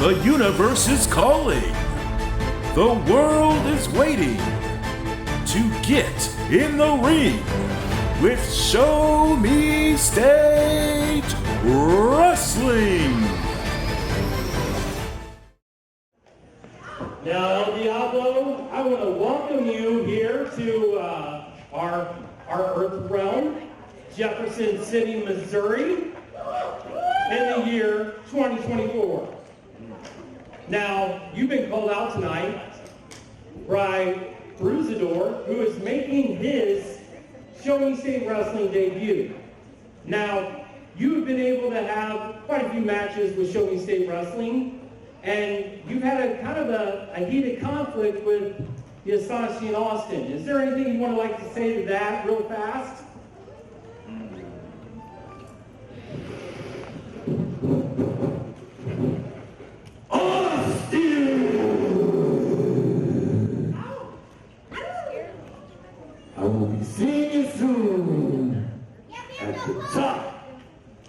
The universe is calling. The world is waiting to get in the ring with Show Me Stage Wrestling. Now, El Diablo, I want to welcome you here to our Earth realm, Jefferson City, Missouri, in the year 2024. Now, you've been called out tonight by Bruiserdor, who is making his Show Me Stage Wrestling debut. Now, you've been able to have quite a few matches with Show Me Stage Wrestling, and you've had a kind of a heated conflict with the astonishing Austin. Is there anything you want to like to say to that real fast? I will be seeing you soon at the top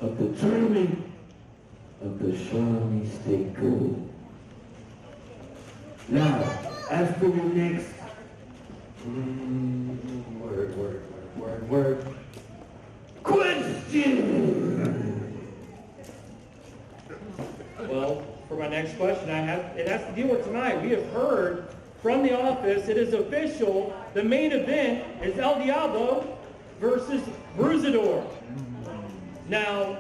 of the tournament of the Show Me Stage Gold. Now, as for your next word question. Well, for my next question, it has to deal with tonight. We have heard from the office, it is official, the main event is El Diablo versus Bruiserdor. Now,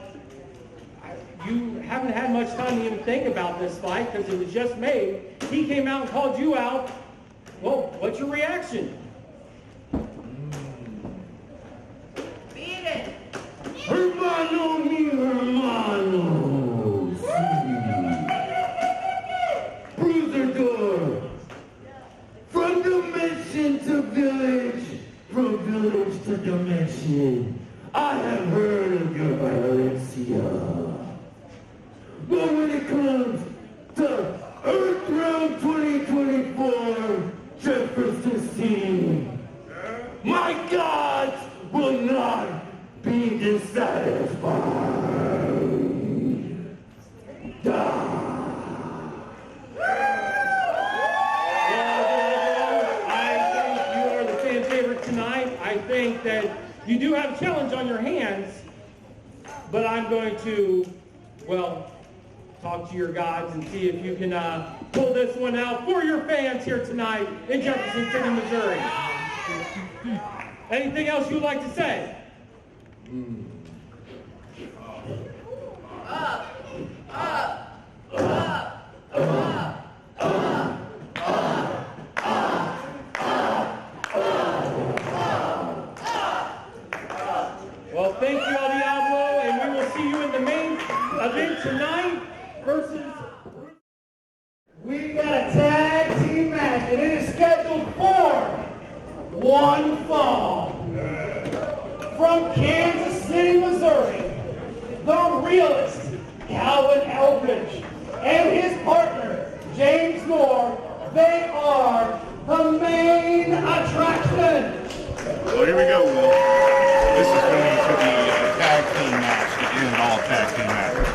you haven't had much time to even think about this fight because it was just made. He came out and called you out. Well, what's your reaction? Beat it! Hermano mi hermano. Bruiserdor. From dimension to village, from village to dimension, I have heard of your Violencia. But when it comes to Earth Round 2024, Jefferson City, my gods will not be dissatisfied. I think that you do have a challenge on your hands, but I'm going to, well, talk to your gods and see if you can pull this one out for your fans here tonight in Jefferson City, Missouri. Anything else you'd like to say? Well, thank you, El Diablo, and we will see you in the main event tonight versus... We've got a tag team match, and it is scheduled for one fall. From Kansas City, Missouri, the realist, Calvin Eldridge, and his partner, James Moore, they are the main attraction. Well, here we go. This is going to be a tag team match to end all tag team matches.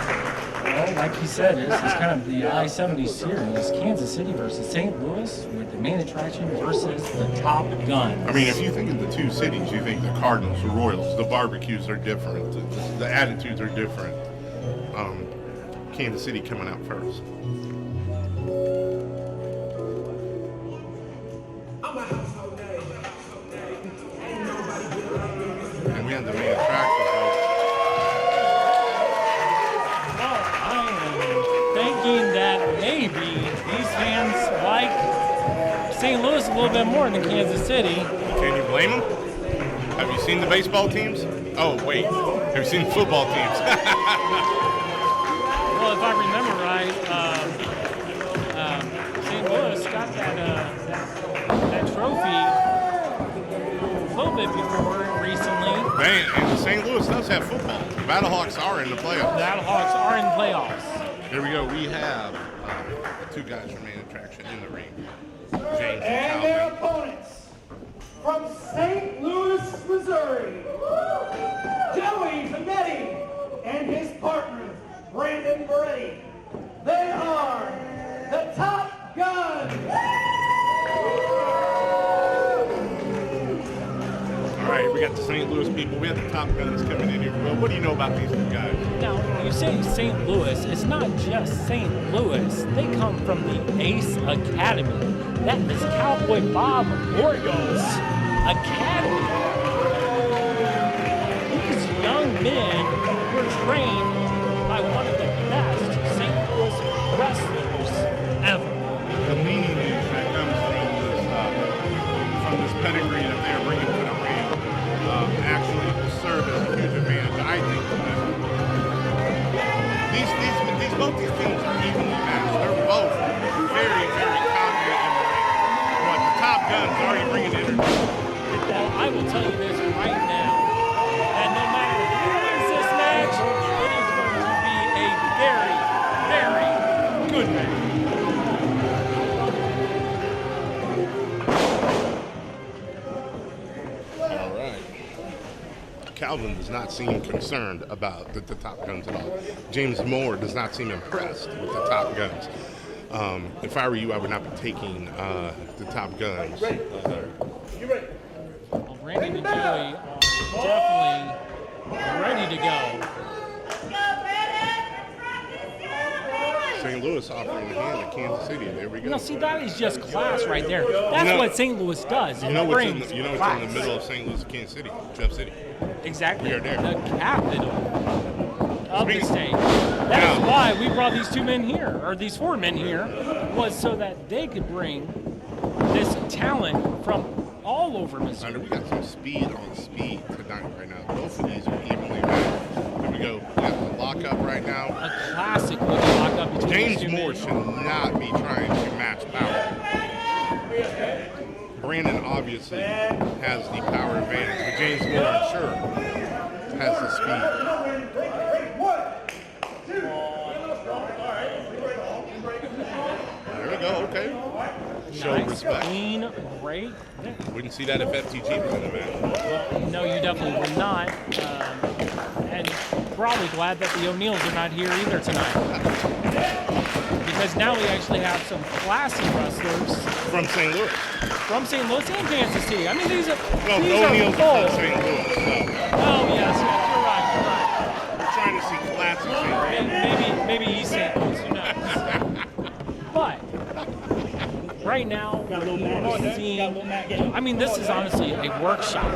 Well, like you said, this is kind of the I-70 series, Kansas City versus St. Louis, with the main attraction versus the Top Guns. I mean, if you think of the two cities, you think the Cardinals, the Royals, the barbecues are different, the attitudes are different. Kansas City coming out first. And we have the main attraction. Thinking that maybe these fans like St. Louis a little bit more than Kansas City. Can you blame them? Have you seen the baseball teams? Oh, wait. Have you seen the football teams? Well, if I remember right, St. Louis got that trophy a little bit before recently. Man, and St. Louis does have football. The Battlehawks are in the playoffs. The Battlehawks are in playoffs. Here we go. We have two guys from main attraction in the ring. James And their opponents from St. Louis, Missouri, Joey Panetti and his partner, Brandon Moretti. They are St. Louis people. We had the Top Guns coming in here. Well, what do you know about these two guys? Now, when you say St. Louis, it's not just St. Louis. They come from the Ace Academy. That is Cowboy Bob Orioles Academy. These young men were trained by one of the best St. Louis wrestlers ever. The leaniness that comes from this pedigree that they are bringing to the ring actually will serve as a huge advantage, I think, to them. Both these teams are evenly matched. They're both very, very confident in the ring. But the Top Guns are already bringing energy. Well, I will tell you this right now, and no matter who wins this match, it is going to be a very, very good match. All right. Calvin does not seem concerned about the Top Guns at all. James Moore does not seem impressed with the Top Guns. If I were you, I would not be taking the Top Guns. Well, Randy and Joey are definitely ready to go. St. Louis offering a hand to Kansas City. There we go. Now, see, that is just class right there. That's what St. Louis does. You know what's in the class. middle of St. Louis, Kansas City, Jeff City. Exactly. We are there. The capital of the state. That is why we brought these two men here, or these four men here, was so that they could bring this talent from all over Missouri. We got some speed on speed tonight right now. Both of these are evenly matched. Here we go. We got the lockup right now. A classic looking lockup between James these two Moore men. should not be trying to match power. Brandon obviously has the power advantage, but James Moore, I'm sure, has the speed. There we go, okay. Show Nice, respect. clean break. Wouldn't see that if FTG was in the match. Well, no, you definitely would not. And probably glad that the O'Neills are not here either tonight. Because now we actually have some classy wrestlers From St. Louis. from St. Louis and Kansas City. I mean, these are Well, these O'Neill's are from full. St. Louis, so Oh yes, you're right. we're trying to see classic St. Louis. Maybe East St. Louis, who knows? But right now, we're seeing. I mean, this is honestly a workshop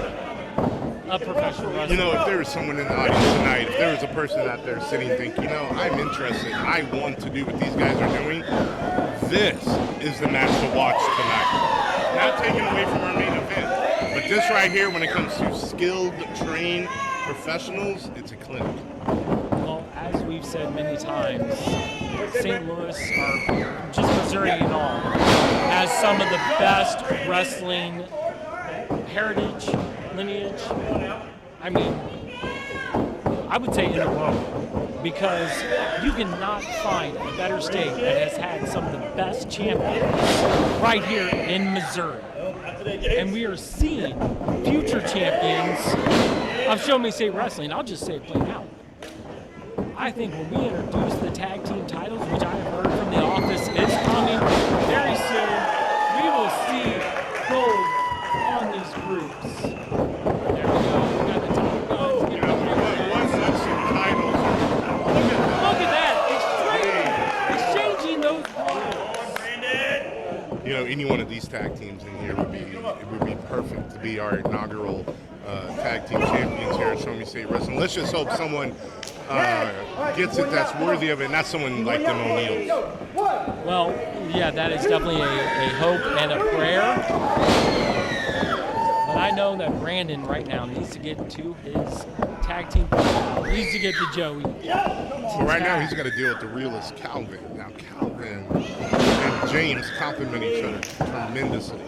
of professional wrestling. You know, if there was someone in the audience tonight, if there was a person out there sitting thinking, you know, I'm interested, I want to do what these guys are doing, this is the match to watch tonight. Not taken away from our main event, but this right here, when it comes to skilled, trained professionals, it's a clinic. Well, as we've said many times, St. Louis, or just Missouri in all, has some of the best wrestling heritage, lineage. I mean, I would say in the world, because you cannot find a better state that has had some of the best champions right here in Missouri. And we are seeing future champions of Show Me State Wrestling. I'll just say it plain out. I think when we introduce the tag team titles, which I have heard from the office is coming very soon, we will see gold on these groups. There we go. We got the top guns. Get up there. Once that's some titles, Look at that. Exchanging those titles. you know, any one of these tag teams in here would be perfect to be our inaugural tag team champions here at Show Me State Wrestling. Let's just hope someone gets it that's worthy of it, not someone like them O'Neills. Well, yeah, that is definitely a hope and a prayer. But I know that Brandon right now needs to get to his tag team. He needs to get to Joey. But right now, he's got to deal with the realist Calvin. Now, Calvin and James complement each other tremendously.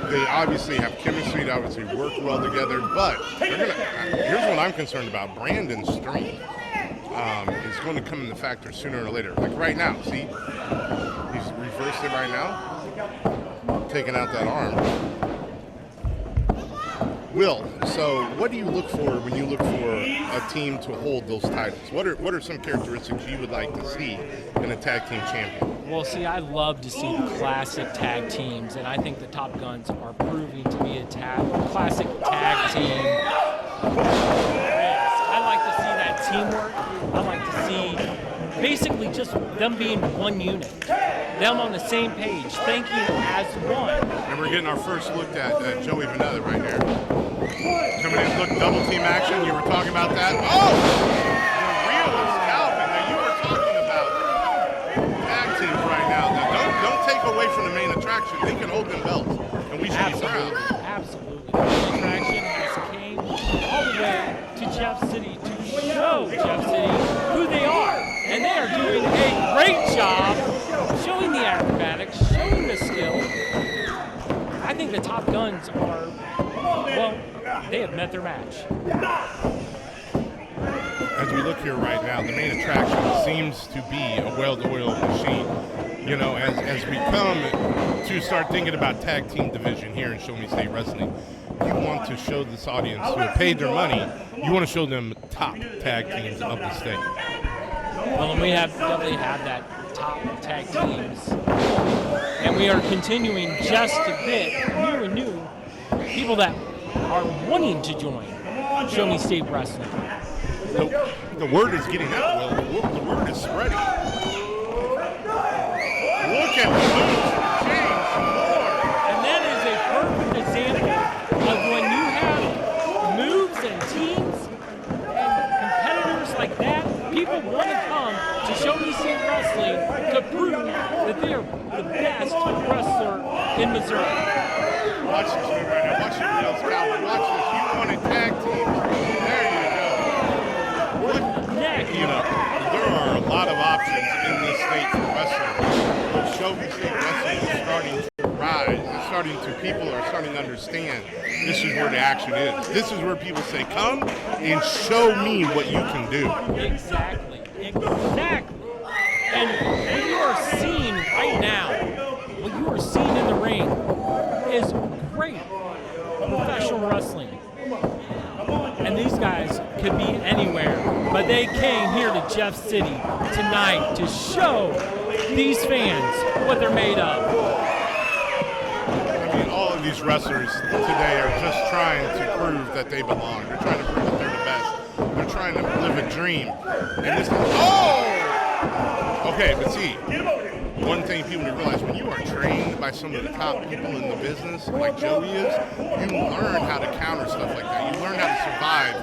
They obviously have chemistry, they obviously work well together, but here's what I'm concerned about. Brandon's strength is going to come into factor sooner or later. Like right now, see? He's reversed it right now, taking out that arm. Will, so what do you look for when you look for a team to hold those titles? What are some characteristics you would like to see in a tag team champion? Well, see, I love to see the classic tag teams, and I think the Top Guns are proving to be a classic tag team I like to see that teamwork. I like to see basically just them being one unit, them on the same page, thinking as one. And we're getting our first look at Joey Vanetta right here. Coming in, look, double team action. You were talking about that. Oh! The realist Calvin that you were talking about. Tag teams right now. Now don't take away from the main attraction. They can hold them belts, and we should be proud. Absolutely. The attraction has came all the way to Jeff City to show Jeff City who they are. And they are doing a great job showing the acrobatics, showing the skill. I think the Top Guns are, well, they have met their match. As we look here right now, the main attraction seems to be a well-oiled machine. You know, as we come to start thinking about tag team division here in Show Me State Wrestling, you want to show this audience who have paid their money, you want to show them top tag teams of the state. Well, and we definitely have that top tag teams. And we are continuing just a bit new and new people that are wanting to join Show Me State Wrestling. The word is getting out, Will. The word is spreading. Look at the moves from James Moore. And that is a perfect example of when you have moves and teams and competitors like that, people want to come to Show Me State Wrestling to prove that they are the best wrestler in Missouri. Watch this move right now. Watch your reels, Calvin. Watch this. You wanted tag teams. There you go. You know, there are a lot of options in this state for wrestling. Show Me State Wrestling is starting to rise. People are starting to understand this is where the action is. This is where people say, come and show me what you can do. Exactly. And what you are seeing right now, what you are seeing in the ring is great professional wrestling. And these guys could be anywhere, but they came here to Jeff City tonight to show these fans what they're made of. I mean, all of these wrestlers today are just trying to prove that they belong. They're trying to prove that they're the best. They're trying to live a dream. And this is, okay, but see, one thing people need to realize, when you are trained by some of the top people in the business, like Joey is, you learn how to counter stuff like that. You learn how to survive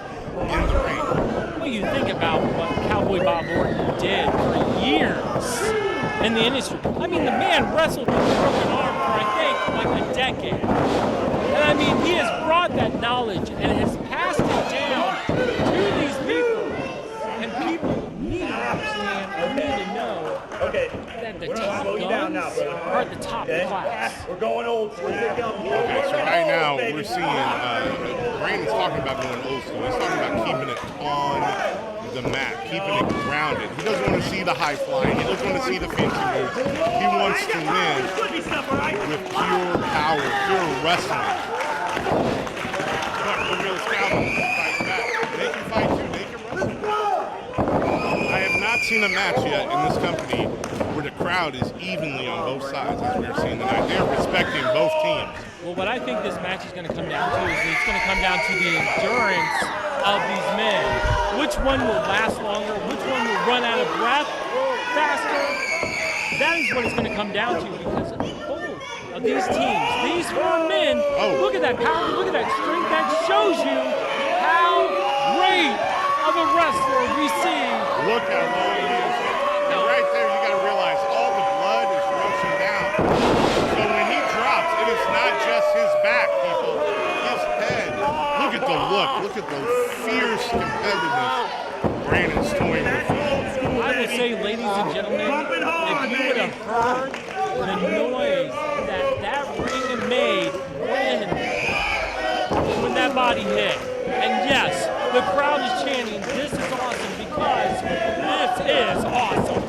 in the ring. Well, you think about what Cowboy Bob Orton did for years in the industry. I mean, the man wrestled with a broken arm for, I think, like a decade. And I mean, he has brought that knowledge and has passed it down to these people. And people need to understand or need to know that the top guns are at the top class. We're going old school. Okay, so right now we're seeing Brandon's talking about going old school. He's talking about keeping it on the mat, keeping it grounded. He doesn't want to see the high flying. He doesn't want to see the fancy moves. He wants to win with pure power, pure wrestling. Look, the real Scouts fight back. They can fight too. They can wrestle. I have not seen a match yet in this company where the crowd is evenly on both sides, as we're seeing tonight. They're respecting both teams. Well, what I think this match is going to come down to is it's going to come down to the endurance of these men. Which one will last longer? Which one will run out of breath faster? That is what it's going to come down to, because both of these teams, these four men, look at that power, look at that strength. That shows you how great of a wrestler we see. Look how long he is. And right there, you got to realize all the blood is rushing down. So when he drops, it is not just his back, people. His head. Look at the look. Look at the fierce competitiveness Brandon's toying with. I would say, ladies and gentlemen, if you would have heard the noise that ring made when that body hit, and yes, the crowd is chanting, "This is awesome," because this is awesome.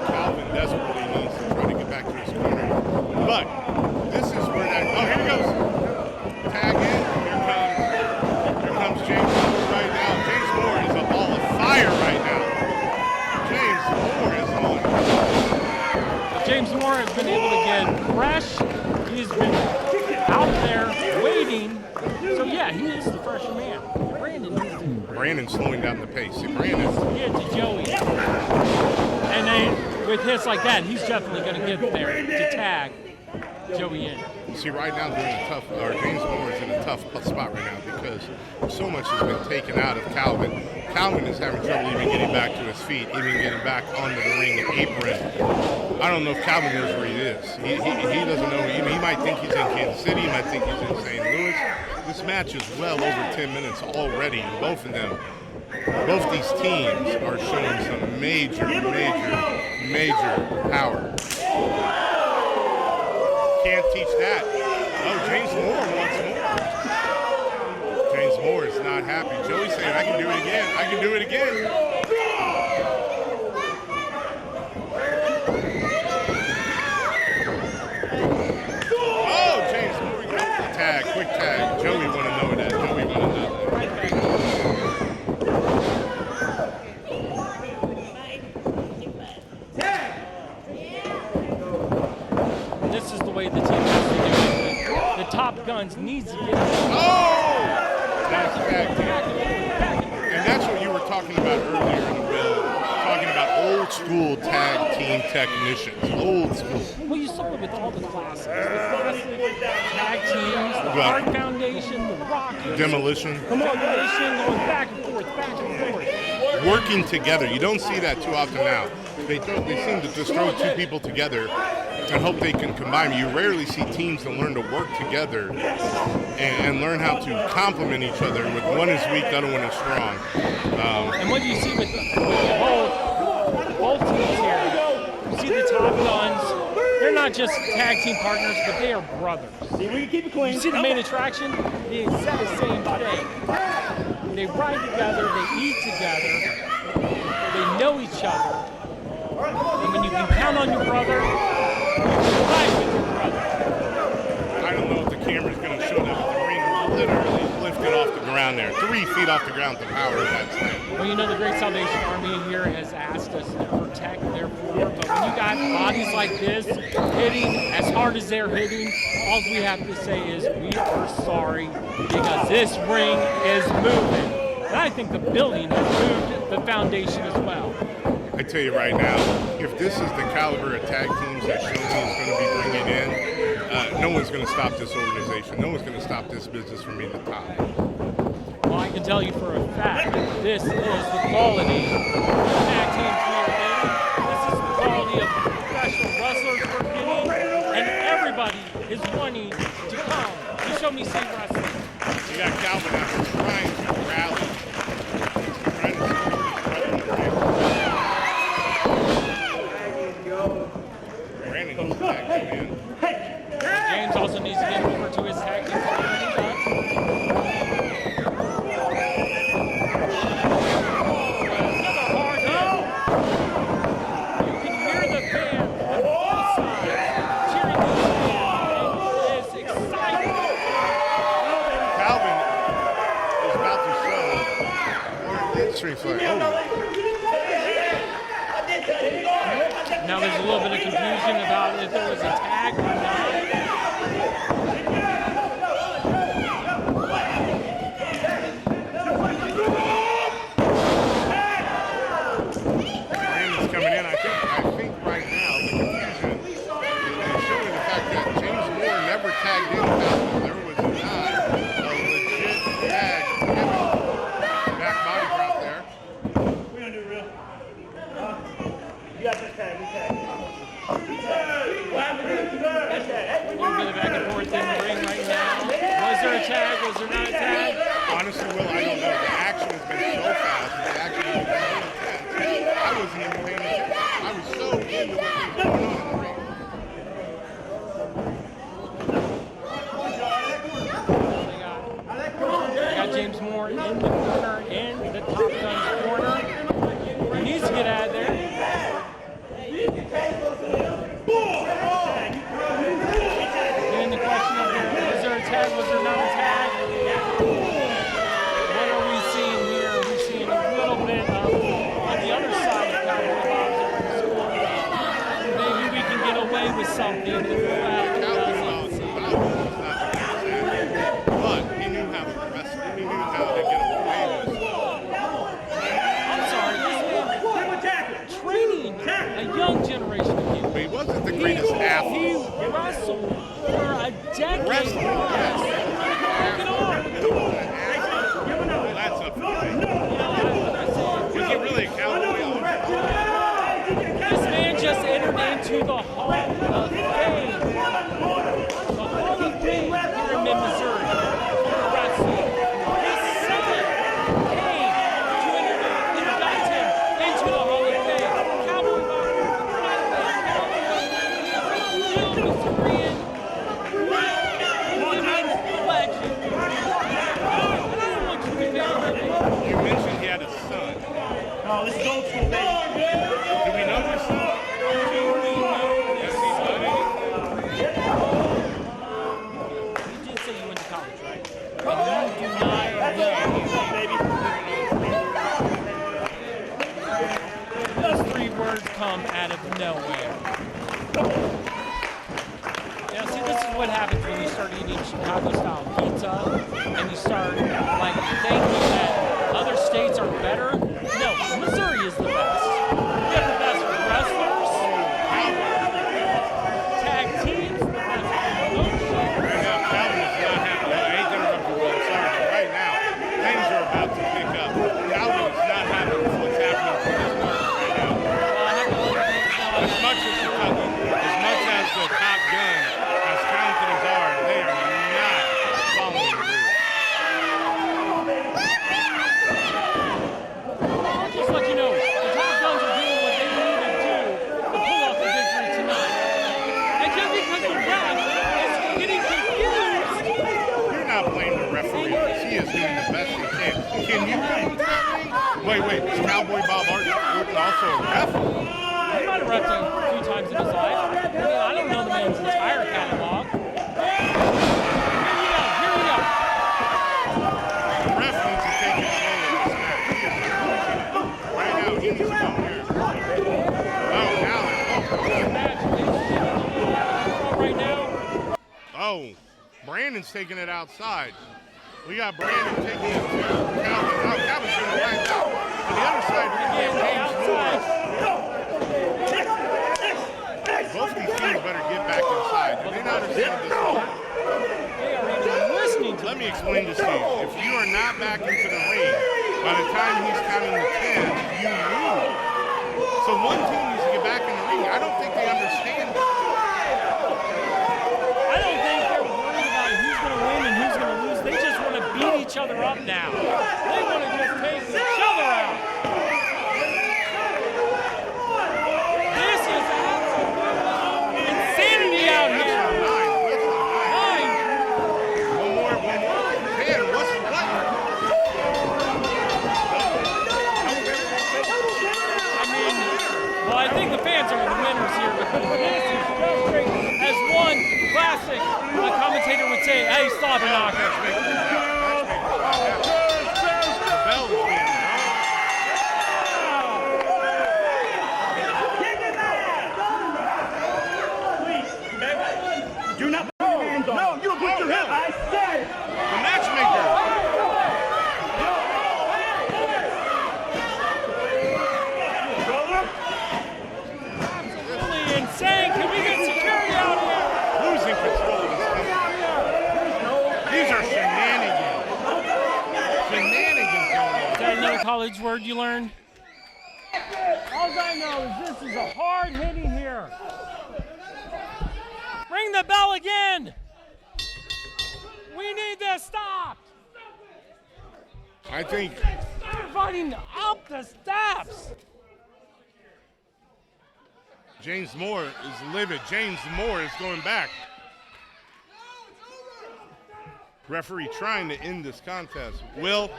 Calvin desperately needs to try to get back to his corner. But this is where that, here he goes. Tag in. Here comes James Moore right now. James Moore is a ball of fire right now. James Moore is on. James Moore has been able to get fresh. He's been Yeah, he is the fresher man. Brandon needs to. Brandon's slowing down the pace. See, Brandon. Get to Joey. And then with hits like that, he's definitely going to get there to tag Joey in. See, right now James Moore is in a tough spot right now because so much has been taken out of Calvin. Calvin is having trouble even getting back to his feet, even getting back onto the ring apron. I don't know if Calvin knows where he is. He doesn't know. He might think he's in Kansas City. He might think he's in St. Louis. This match is well over 10 minutes already, and both these teams are showing some major power. Can't teach that. Oh, James Moore wants more. James Moore is not happy. Joey's saying, I can do it again. I can do it again. Oh, James Moore, quick tag. Joey want to know that. This is the way the team has to do it. The Top Guns needs to get it. Oh! That's tag team. And that's what you were talking about earlier in the bill. Talking about old school tag team technicians. Old school. Well, you saw it with all the classics. The classic tag teams, the Hart Foundation, the Rock. Demolition. Demolition, going back and forth. Working together. You don't see that too often now. They seem to just throw two people together and hope they can combine. You rarely see teams that learn to work together and learn how to complement each other. With one is weak, the other one is strong. And what do you see with both teams here? You see the Top Guns. They're not just tag team partners, but they are brothers. See, we can keep it clean. You see the main attraction? The exact same thing. They ride together, they eat together, they know each other. And when you can count on your brother, you ride with your brother. I don't know if the camera's going to show that, but the ring literally lifted off the ground there. 3 feet off the ground, the power of that slam. Well, you know, the Great Salvation Army here has asked us to protect their floor, but when you got bodies like this hitting as hard as they're hitting, all we have to say is we are sorry because this ring is moving. And I think the building has moved the foundation as well. I tell you right now, if this is the caliber of tag teams that Shomi is going to be bringing in, no one's going to stop this organization. No one's going to stop this business from being the top. Well, I can tell you for a fact that this is the quality of tag teams we are getting. This is the quality of professional wrestlers we're getting, and everybody is wanting to come to Show Me City Wrestling. You got Calvin out there trying to rally. Brandon goes back to him. James also needs to get over to his tag team partner. Another hard hit. You can hear the fans on both sides cheering this man. It is exciting. Calvin is about to show that street flag. Oh. Now there's a little bit of confusion about if there was a tag or not. Brandon's coming in. I think right now the confusion is showing the fact that James Moore never tagged in Calvin. There was not a legit tag given. Back body drop there. We're gonna do it real. You got this tag. We tag. A little bit of back and forth in the ring right now. Was there a tag? Was there not a tag? Honestly, Will, I don't know. The action has been so fast. The action has been so intense. I wasn't even paying attention. I was so into what was going on in the ring. They got James Moore in the corner, in the Top Gun's corner. He needs to get out of there. Getting the question of was there a tag, was there not a tag? What are we seeing here? We're seeing a little bit of, on the other side of Cowboy Bob's score. Maybe we can get away with something that the crowd doesn't see. But he knew how to wrestled for a decade Wrestling, plus. Broken arm. That's a was it really a cowboy? This man just entered into the Hall of Fame. The Hall of Fame here in Missouri for wrestling. His son came to induct him into the Hall of Fame. Cowboy Bob, Missourian, living legend. Anyone can be found. You mentioned he had a son. Oh, this is old school, baby. Do we know his son? Has he done anything? You did say you went to college, right? Those three words come out of nowhere. Now, see, this is what happens when you start eating Chicago-style pizza and you start, like, thinking that other states are better. No, Missouri is the best. We have the best wrestlers, tag teams, the best promotion. Right now, Calvin is not happy. I hate to interrupt you, Will. Sorry, but right now, things are about to pick up. Calvin is not happy with what's happening to this market right now. As much as the Top Gun, as talented as are, they are not following the rules. Just let you know, the Top Guns are doing what they need to do to pull off the victory tonight. And just because the ref is getting confused. You're not blaming the referee. He is doing the best he can. Can you come to that ring? Wait, is Cowboy Bob Orton also a ref? He might have refed a few times in his life. I mean, I don't know the man's entire catalog. Here we go. The ref needs to take control of this match. He is losing it. Right now, he needs to come here. Right now. Oh, Brandon's taking it outside. We got Brandon taking it to Calvin. Now Calvin's going to land out. On the other side, we're going to get James Moore. Both these teams better get back inside. Do they not understand this? They are even listening to Let me explain this to you. If you are not back into the ring, by the time he's counting to 10, you lose. So one team needs to get back in the ring. I don't think they understand that. I don't think they're worried about who's going to win and who's going to lose. They just want to beat each other up now. They want to just take each other out. This is absolute insanity out here. That's not nine. One more. 10. What's what? I mean, well, I think the fans are the winners here because this is just great. As one classic commentator would say, hey, slobber knocker. The bell is being rung. Do not put your hands on. No, you don't put your hands. I said. The matchmaker. Absolutely insane. Can we get security out here? Losing control of this thing. These are shenanigans. Shenanigans going on. Is that another college word you learned? All I know is this is a hard hitting here. Ring the bell again. We need this stopped. I think Start fighting up the steps. James Moore is livid. James Moore is going back. Referee trying to end this contest. Will.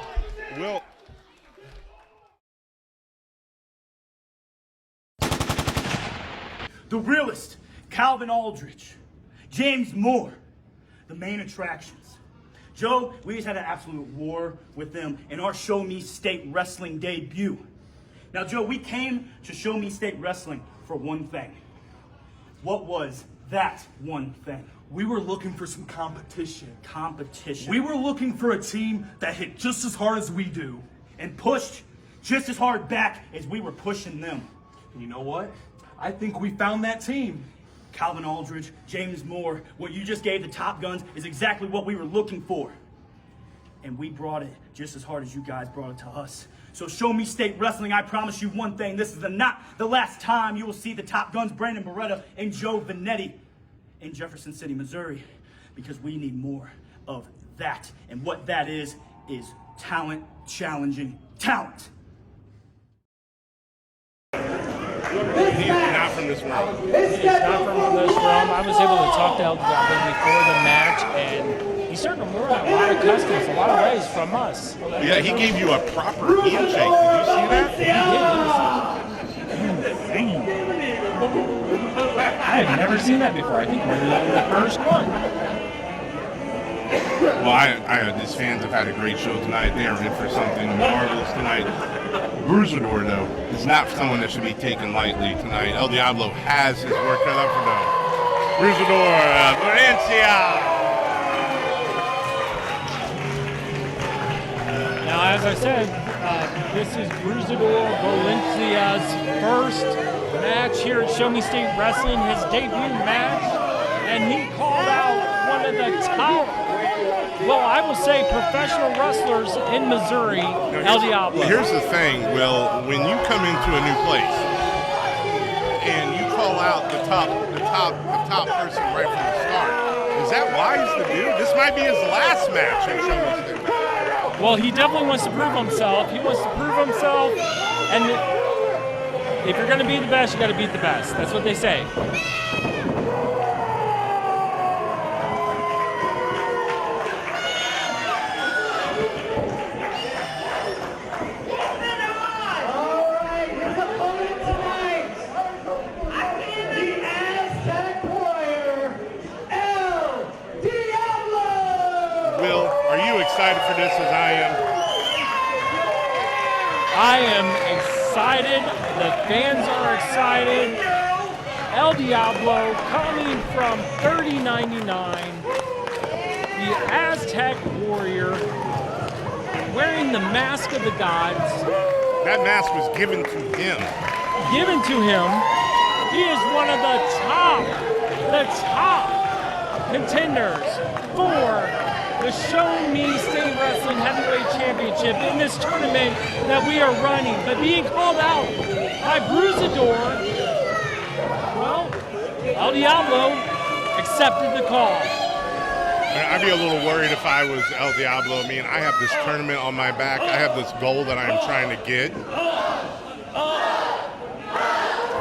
The realist, Calvin Aldrich, James Moore, the main attractions. Joe, we just had an absolute war with them in our Show Me State Wrestling debut. Now, Joe, we came to Show Me State Wrestling for one thing. What was that one thing? We were looking for some competition. Competition. We were looking for a team that hit just as hard as we do. And pushed just as hard back as we were pushing them. And you know what? I think we found that team. Calvin Aldridge, James Moore, what you just gave the Top Guns is exactly what we were looking for. And we brought it just as hard as you guys brought it to us. So Show Me State Wrestling, I promise you one thing. This is not the last time you will see the Top Guns, Brandon Beretta and Joe Vanetti in Jefferson City, Missouri. Because we need more of that. And what that is talent challenging talent. He's not from this world. He's not from this realm. I was able to talk to El Diablo before the match, and he's starting to learn a lot of customs, a lot of ways from us. Yeah, he gave you a proper handshake. Did you see that? I had never seen that before. I think we're the first one. Well, these fans have had a great show tonight. They are in for something marvelous tonight. Bruiserdor, though, is not someone that should be taken lightly tonight. El Diablo has his work cut out for them. Bruiserdor Violencia. Now, as I said, this is Bruiserdor Violencia's first match here at Show Me State Wrestling, his debut match, and he called out one of the top, well, I will say professional wrestlers in Missouri, El Diablo. Here's the thing, Will, when you come into a new place and you call out the top person right from the start, is that wise to do? This might be his last match at Show Me State. Well, he definitely wants to prove himself. He wants to prove himself, and if you're going to be the best, you got to beat the best. That's what they say. All right, his opponent tonight, the Aztec Warrior El Diablo. Will, are you excited for this as I am? I am excited. The fans are excited. El Diablo coming from 3099. The Aztec Warrior wearing the mask of the gods. That mask was given to him. Given to him. He is one of the top contenders for the Show Me State Wrestling Heavyweight Championship in this tournament that we are running. But being called out by Bruiserdor, well, El Diablo accepted the call. I'd be a little worried if I was El Diablo. I mean, I have this tournament on my back. I have this goal that I'm trying to get.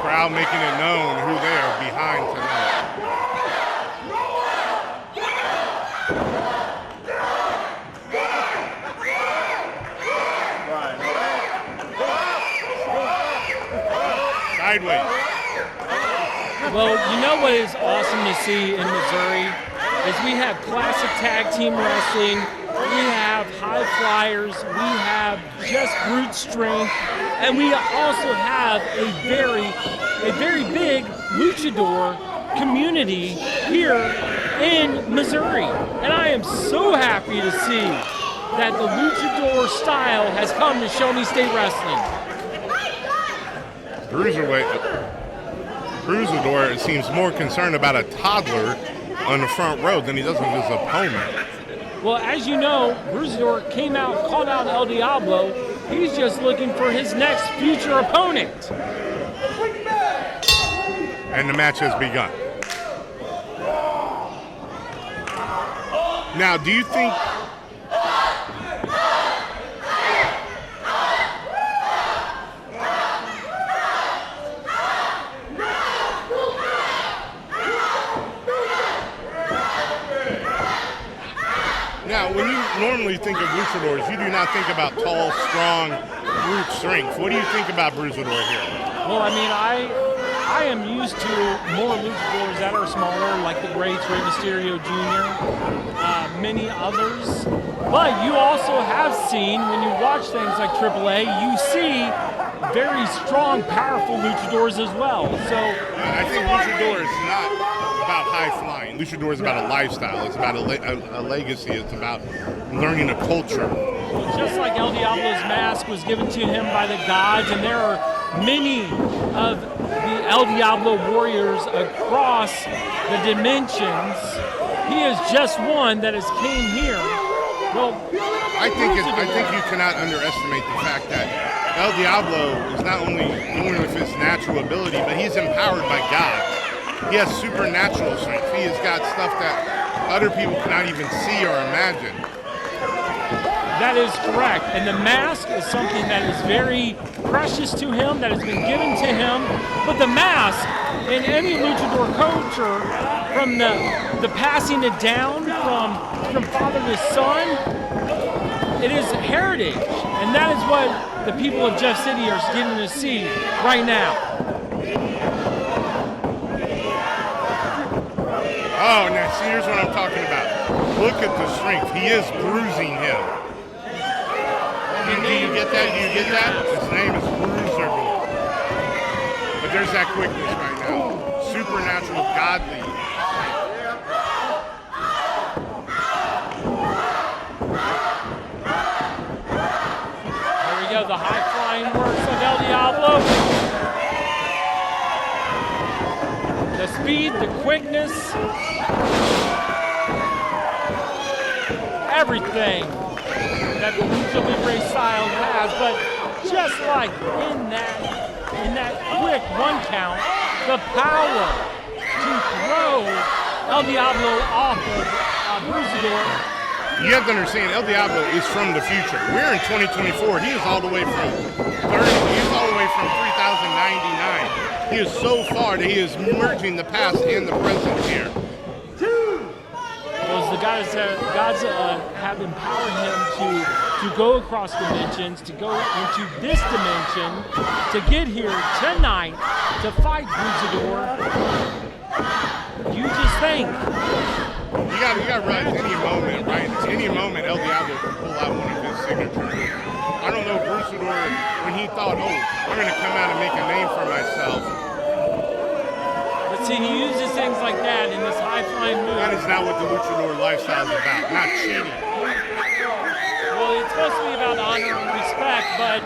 Crowd making it known who they are behind tonight. Sideways. Well, you know what is awesome to see in Missouri is we have classic tag team wrestling, we have high flyers, we have just brute strength, and we also have a very big luchador community here in Missouri. And I am so happy to see that the luchador style has come to Show Me State Wrestling. Bruiserdor seems more concerned about a toddler on the front row than he does with his opponent. Well, as you know, Bruiserdor called out El Diablo. He's just looking for his next future opponent. And the match has begun. Now, do you think... Now, when you normally think of luchadors, you do not think about tall, strong, brute strength. What do you think about Bruiserdor here? Well, I mean, I am used to more luchadors that are smaller, like the greats, Rey Mysterio Jr., many others. But you also have seen, when you watch things like AAA, you see very strong, powerful luchadors as well. So I think luchador is not about high flying. Luchador is about a lifestyle. It's about a legacy. It's about learning a culture. Just like El Diablo's mask was given to him by the gods, and there are many of the El Diablo warriors across the dimensions. He is just one that has came here. Well, I think you cannot underestimate the fact that El Diablo is not only born with his natural ability, but he's empowered by God. He has supernatural strength. He has got stuff that other people cannot even see or imagine. That is correct. And the mask is something that is very precious to him, that has been given to him. But the mask, in any luchador culture, from the passing it down from father to son, it is heritage. And that is what the people of Jeff City are getting to see right now. Oh, now see, here's what I'm talking about. Look at the strength. He is bruising him. Do you get that? Do you get that? His name is Bruiserdor. But there's that quickness right now. Supernatural, godly. There we go, the high-flying works of El Diablo. The speed, the quickness, everything that the Lucha Libre style has, but just like in that quick one count, the power to throw El Diablo off of Bruiserdor. You have to understand, El Diablo is from the future. We're in 2024. He is all the way from 30. He is all the way from 3099. He is so far that he is merging the past and the present here. Well, the gods have empowered him to go across dimensions, to go into this dimension, to get here tonight to fight Bruiserdor. You just think. You got to realize any moment, right? Any moment, El Diablo can pull out one of his signatures. I don't know, Bruiserdor, when he thought, oh, I'm going to come out and make a name for myself. But see, he uses things like that in this high-flying move. That is not what the luchador lifestyle is about, not cheating. Well, it's supposed to be about honor and respect, but,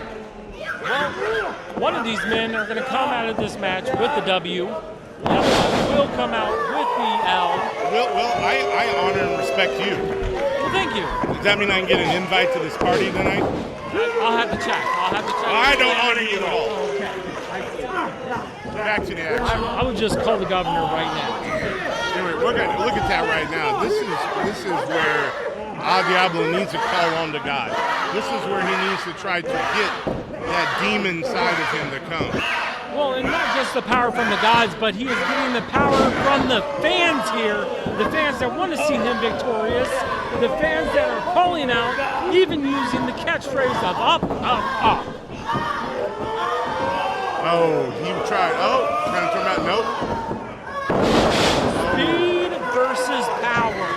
well, one of these men are going to come out of this match with the W. The other one will come out with the L. Well, I honor and respect you. Well, thank you. Does that mean I can get an invite to this party tonight? I'll have to check. I don't honor you at all. Back to the action. I would just call the governor right now. Anyway, we're going to look at that right now. This is where El Diablo needs to call on to God. This is where he needs to try to get that demon side of him to come. Well, and not just the power from the gods, but he is getting the power from the fans here, the fans that want to see him victorious, the fans that are calling out, even using the catchphrase of up, up, up. Oh, he tried. Oh, trying to turn out. Nope. Speed versus power.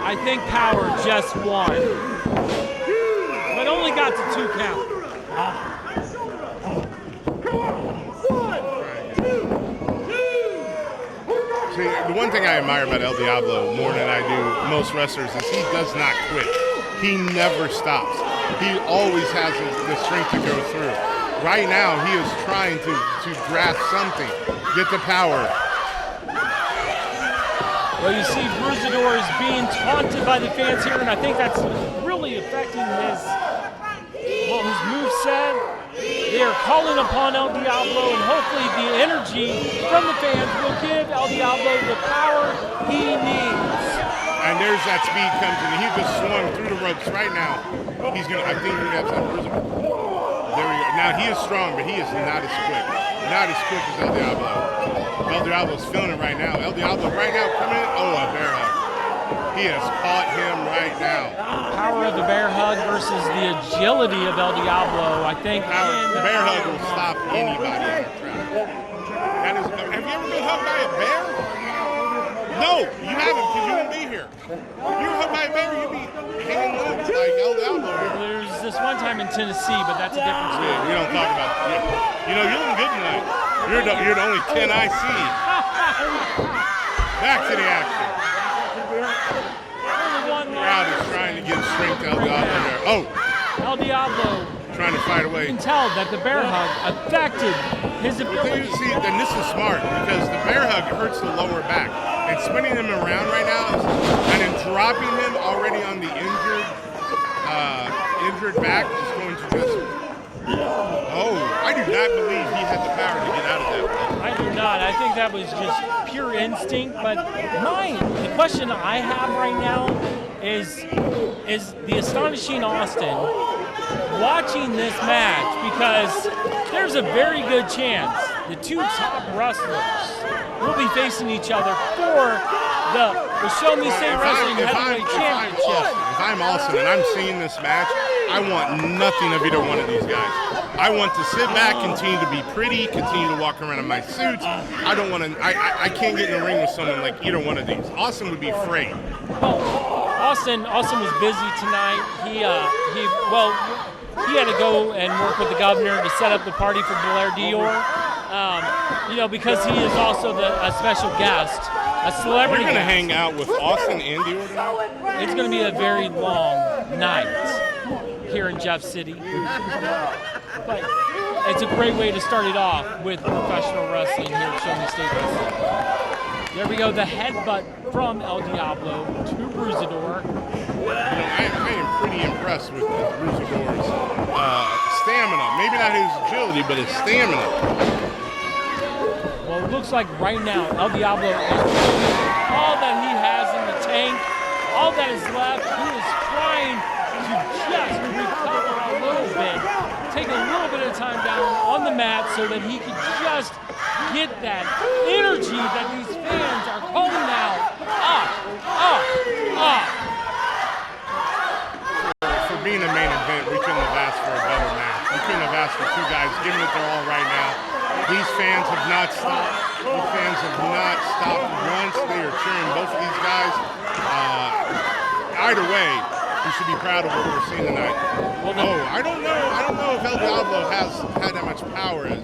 I think power just won, but only got to 2 count. See, the one thing I admire about El Diablo more than I do most wrestlers is he does not quit. He never stops. He always has the strength to go through. Right now, he is trying to grasp something, get the power. Well, you see, Bruiserdor is being taunted by the fans here, and I think that's really affecting his moveset. They are calling upon El Diablo, and hopefully the energy from the fans will give El Diablo the power he needs. And there's that speed comes in. He just swung through the ropes right now. He's gonna. I think he has that. There we go. Now he is strong, but he is not as quick. Not as quick as El Diablo. El Diablo's feeling it right now. El Diablo right now coming in. Oh, a bear hug. He has caught him right now. Power of the bear hug versus the agility of El Diablo, I think. The bear hug will stop anybody in the crowd. That is, have you ever been hugged by a bear? No, you haven't, because you wouldn't be here. You were hugged by a bear, you'd be hanging loose like El Diablo. There's this one time in Tennessee, but that's a different story. Yeah, we don't talk about it. You know, you're looking good tonight. You're the only 10 I see. Back to the action. The crowd is trying to get strength to El Diablo there. Oh! El Diablo trying to fight away. You can tell that the bear hug affected his ability. See, then this is smart because the bear hug hurts the lower back. And spinning him around right now and then dropping him already on the injured back is going to just. Oh, I do not believe he had the power to get out of that one. I do not. I think that was just pure instinct. But the question I have right now is the astonishing Austin watching this match, because there's a very good chance the two top wrestlers will be facing each other for the Show Me State Wrestling Heavyweight Championship. If I'm Austin and I'm seeing this match, I want nothing of either one of these guys. I want to sit back, continue to be pretty, continue to walk around in my suits. I don't want to. I can't get in the ring with someone like either one of these. Austin would be afraid. Well, Austin was busy tonight. He had to go and work with the governor to set up the party for Blair Dior. Because he is also a special guest, a celebrity. You're going to guest. hang out with Austin and Dior tonight? It's going to be a very long night here in Jeff City. But it's a great way to start it off with professional wrestling here at Show Me State Wrestling. There we go, the headbutt from El Diablo to Bruiserdor. I am pretty impressed with Bruiserdor's stamina. Maybe not his agility, but his stamina. Well, it looks like right now El Diablo is all that he has in the tank, all that is left. He is trying to just recover a little bit, take a little bit of time down on the mat so that he can just get that energy that these fans are calling out. For being a main event, we couldn't have asked for a better match. We couldn't have asked for two guys giving it their all right now. These fans have not stopped. The fans have not stopped once. They are cheering both of these guys. Either way, we should be proud of what we're seeing tonight. I don't know if El Diablo has had that much power as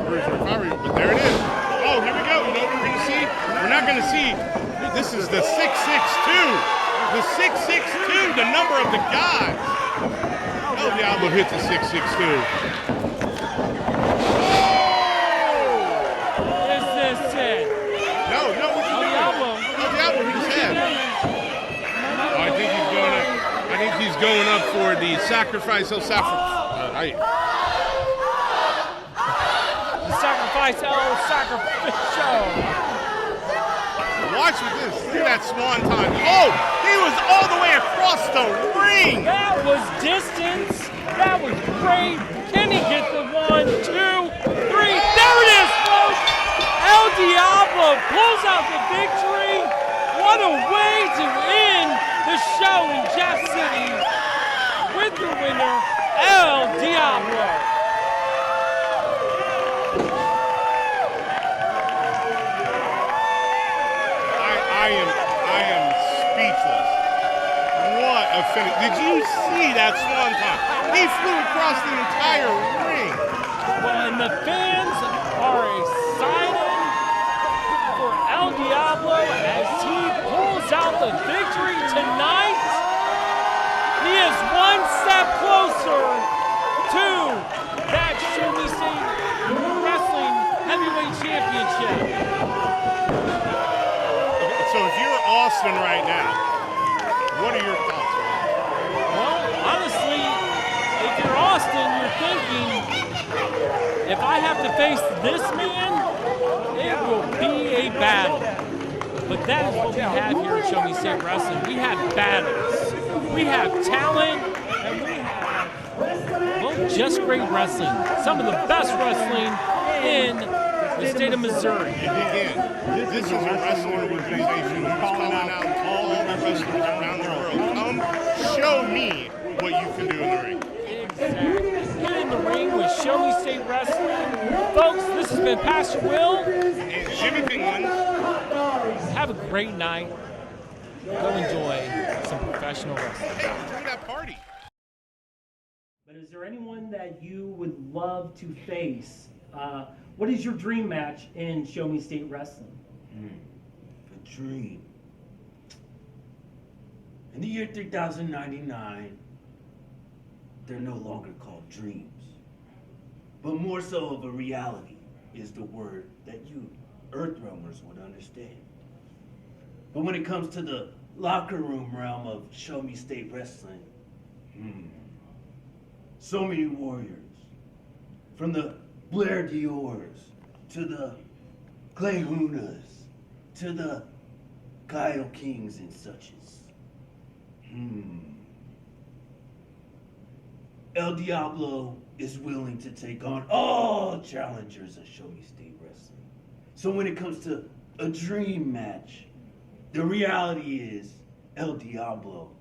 Bruiser, but there it is. Oh, here we go. You know what we're going to see? We're not going to see. This is the 662. The 662, the number of the gods. El Diablo hit the 662. Is this it? No, what you doing? El Diablo hit his head. I think he's going up for the sacrifice. The sacrifice El Sacrificio. Watch with this. Look at that swanton. Oh, he was all the way across the ring. That was distance. That was great. Can he get the 1, 2, 3? There it is, folks. El Diablo pulls out the victory. What a way to end the show in Jeff City with the winner, El Diablo. I am speechless. What a finish. Did you see that swanton? He flew across the entire ring. Well, and the fans are excited for El Diablo as he pulls out the victory tonight. He is one step closer to that Show Me State Wrestling Heavyweight Championship. So if you're Austin right now, what are your thoughts? Well, honestly, if you're Austin, you're thinking, if I have to face this man, it will be a battle. But that is what we have here at Show Me State Wrestling. We have battles. We have talent, and we have, well, just great wrestling. Some of the best wrestling in the state of Missouri. Again, this is a wrestling organization who's calling out all the wrestlers around the world. Come, show me what you can do in the ring. Exactly. Get in the ring with Show Me State Wrestling. Folks, this has been Pastor Will. And Jimmy Penguin. Have a great night. Go enjoy some professional wrestling. Enjoy that party. But is there anyone that you would love to face? What is your dream match in Show Me State Wrestling? The dream. In the year 3099, they're no longer called dreams, but more so of a reality is the word that you Earthrealmers would understand. But when it comes to the locker room realm of Show Me State Wrestling, so many warriors, from the Blair Diors to the Clay Hunas to the Kyle Kings and suches. El Diablo is willing to take on all challengers of Show Me State Wrestling. So when it comes to a dream match, the reality is El Diablo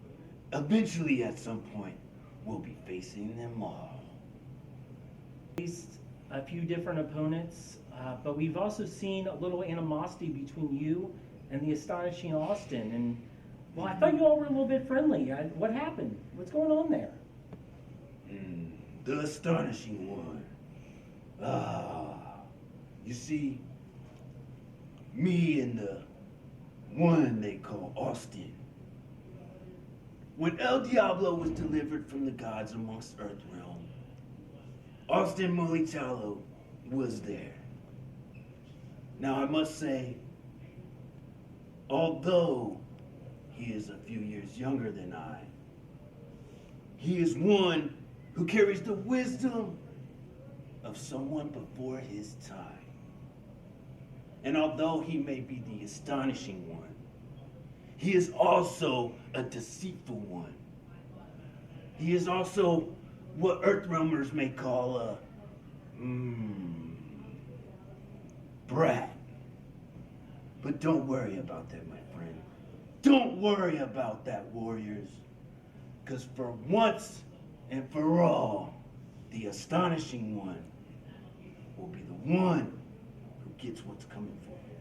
eventually at some point will be facing them all. Faced a few different opponents, but we've also seen a little animosity between you and the astonishing Austin. And well, I thought you all were a little bit friendly. What happened? What's going on there? The astonishing one. You see, me and the one they call Austin. When El Diablo was delivered from the gods amongst Earthrealm, Austin Molitalo was there. Now I must say, although he is a few years younger than I, he is one who carries the wisdom of someone before his time. And although he may be the astonishing one, he is also a deceitful one. He is also what Earthrealmers may call a brat. But don't worry about that, my friend. Don't worry about that, warriors. Because for once and for all, the astonishing one will be the one who gets what's coming for him.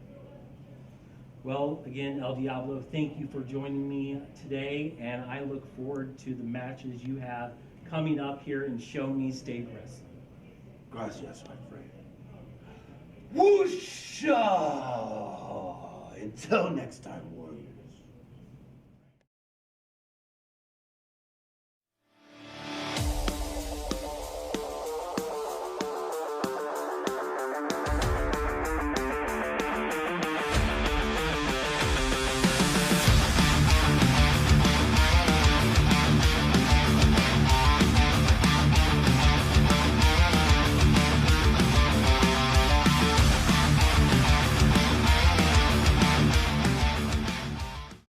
Well, again, El Diablo, thank you for joining me today, and I look forward to the matches you have coming up here in Show Me State Wrestling. Gracias, my friend. Whoosha! Until next time, warriors.